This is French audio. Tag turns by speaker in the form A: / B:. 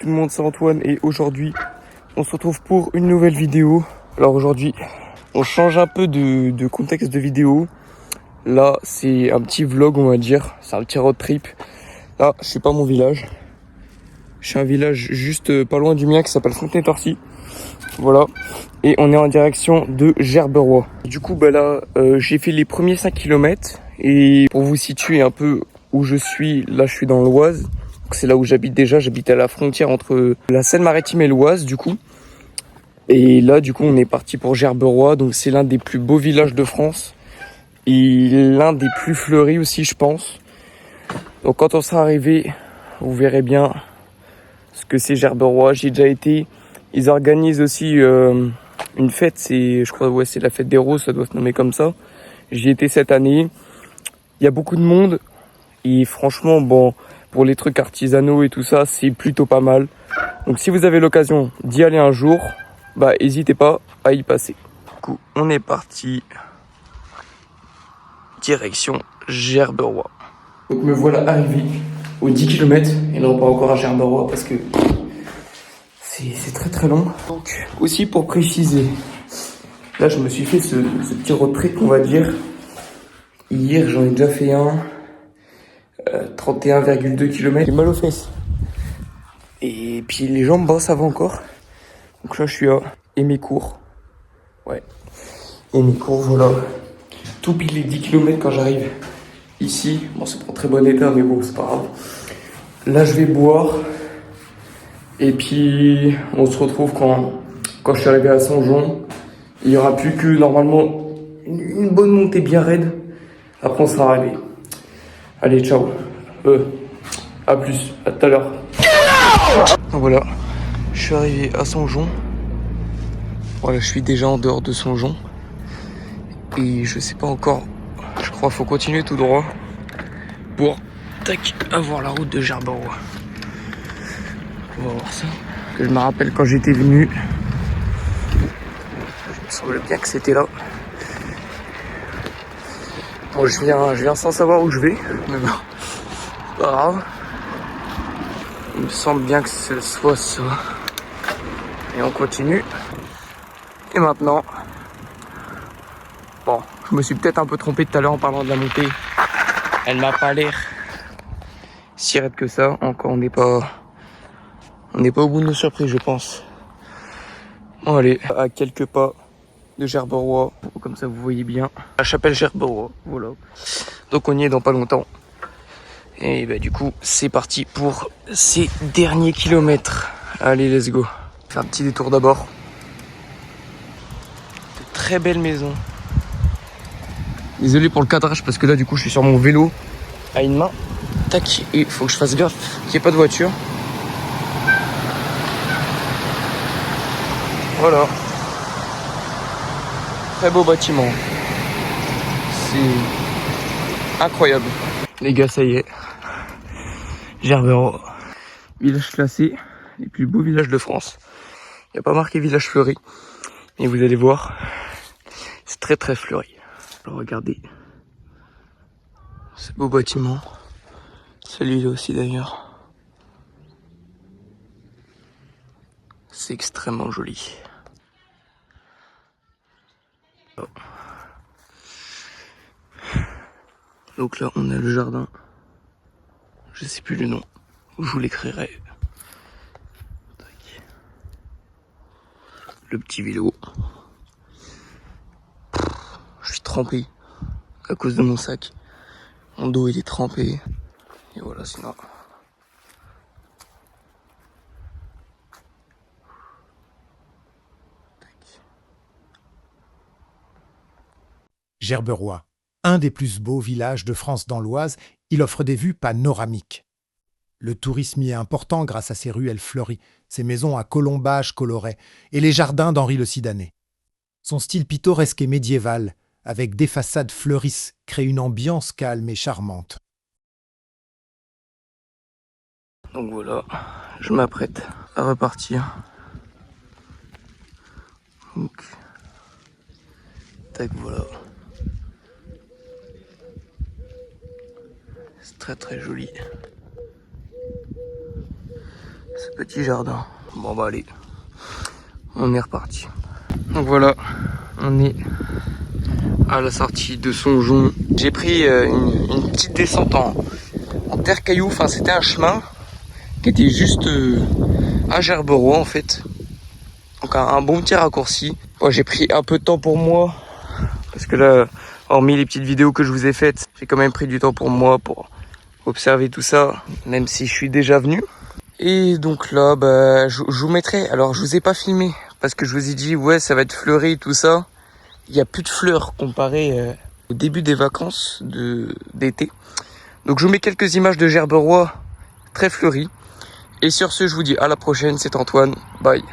A: tout le monde, c'est Antoine et aujourd'hui on se retrouve pour une nouvelle vidéo. Alors aujourd'hui on change un peu de contexte de vidéo. Là c'est un petit vlog on va dire, c'est un petit road trip. Là je suis pas à mon village, je suis à un village juste pas loin du mien qui s'appelle Fontenay-Torcy. Voilà, et on est en direction de Gerberoy. Du coup là j'ai fait les premiers 5 km et pour vous situer un peu où je suis, là je suis dans l'Oise. C'est là où j'habite déjà, j'habite à la frontière entre la Seine-Maritime et l'Oise du coup. Et là du coup on est parti pour Gerberoy, donc c'est l'un des plus beaux villages de France. Et l'un des plus fleuris aussi je pense. Donc quand on sera arrivé, vous verrez bien ce que c'est Gerberoy. J'ai déjà été, ils organisent aussi une fête, je crois ouais, c'est la fête des roses, ça doit se nommer comme ça. J'y étais cette année, il y a beaucoup de monde et franchement bon... Pour les trucs artisanaux et tout ça, c'est plutôt pas mal. Donc si vous avez l'occasion d'y aller un jour, bah n'hésitez pas à y passer. Du coup, on est parti. Direction Gerberoy. Donc me voilà arrivé aux 10 km. Et non, pas encore à Gerberoy parce que c'est très très long. Donc aussi pour préciser, là je me suis fait ce petit road trip on va dire. Hier j'en ai déjà fait un. 31,2 km. J'ai mal aux fesses. Et puis les jambes, bah, ça va encore. Donc là, je suis à Émécourt. Ouais. Émécourt, voilà. Tout pile les 10 km quand j'arrive ici. Bon, c'est pas en très bon état, mais bon, c'est pas grave. Là, je vais boire. Et puis, on se retrouve quand je suis arrivé à Saint-Jean. Il n'y aura plus que, normalement, une bonne montée bien raide. Après, on sera arrivé. Allez, ciao. À plus. À tout à l'heure. Donc voilà, je suis arrivé à Songeon. Voilà, je suis déjà en dehors de Songeon. Et je sais pas encore, je crois qu'il faut continuer tout droit pour avoir la route de Gerberoy. On va voir ça. Que je me rappelle quand j'étais venu. Il me semble bien que c'était là. Bon, je viens sans savoir où je vais, mais bon, c'est pas grave. Il me semble bien que ce soit ça. Et on continue. Et maintenant, bon, je me suis peut-être un peu trompé tout à l'heure en parlant de la montée. Elle m'a pas l'air si raide que ça. Encore, on n'est pas au bout de nos surprises, je pense. Bon, allez, à quelques pas de Gerberoy, comme ça vous voyez bien. La chapelle Gerberoy, voilà. Donc on y est dans pas longtemps. Et bah du coup, c'est parti pour ces derniers kilomètres. Allez, let's go. Faire un petit détour d'abord. De très belles maisons. Désolé pour le cadrage parce que là du coup je suis sur mon vélo à une main. Tac, et il faut que je fasse gaffe qu'il n'y ait pas de voiture. Voilà. Très beau bâtiment. C'est incroyable. Les gars, ça y est. Gerberoy. Village classé, les plus beaux villages de France. Il n'y a pas marqué village fleuri. Et vous allez voir, c'est très très fleuri. Alors regardez. Ce beau bâtiment. Celui-là aussi d'ailleurs. C'est extrêmement joli. Oh. Donc là on a le jardin. Je sais plus le nom. Je vous l'écrirai. Le petit vélo. Je suis trempé à cause de mon sac. Mon dos il est trempé. Et voilà sinon.
B: Gerberoy, un des plus beaux villages de France dans l'Oise, il offre des vues panoramiques. Le tourisme y est important grâce à ses ruelles fleuries, ses maisons à colombages colorés et les jardins d'Henri le Sidané. Son style pittoresque et médiéval, avec des façades fleurisses, crée une ambiance calme et charmante.
A: Donc voilà, je m'apprête à repartir. Donc, tac, voilà. C'est très très joli. ce petit jardin. Bon bah allez, on est reparti. Donc voilà, on est à la sortie de Songeon. J'ai pris une petite descente en terre caillou, enfin c'était un chemin qui était juste à Gerberoy en fait. Donc un bon petit raccourci. Bon, j'ai pris un peu de temps pour moi, parce que là, hormis les petites vidéos que je vous ai faites, j'ai quand même pris du temps pour moi, pour observer tout ça, même si je suis déjà venu. Et donc là, bah, je vous mettrai, alors je vous ai pas filmé, parce que je vous ai dit, ouais, ça va être fleuri, tout ça. Il y a plus de fleurs comparé au début des vacances d'été. Donc je vous mets quelques images de Gerberoy très fleuries. Et sur ce, je vous dis à la prochaine, c'est Antoine, bye.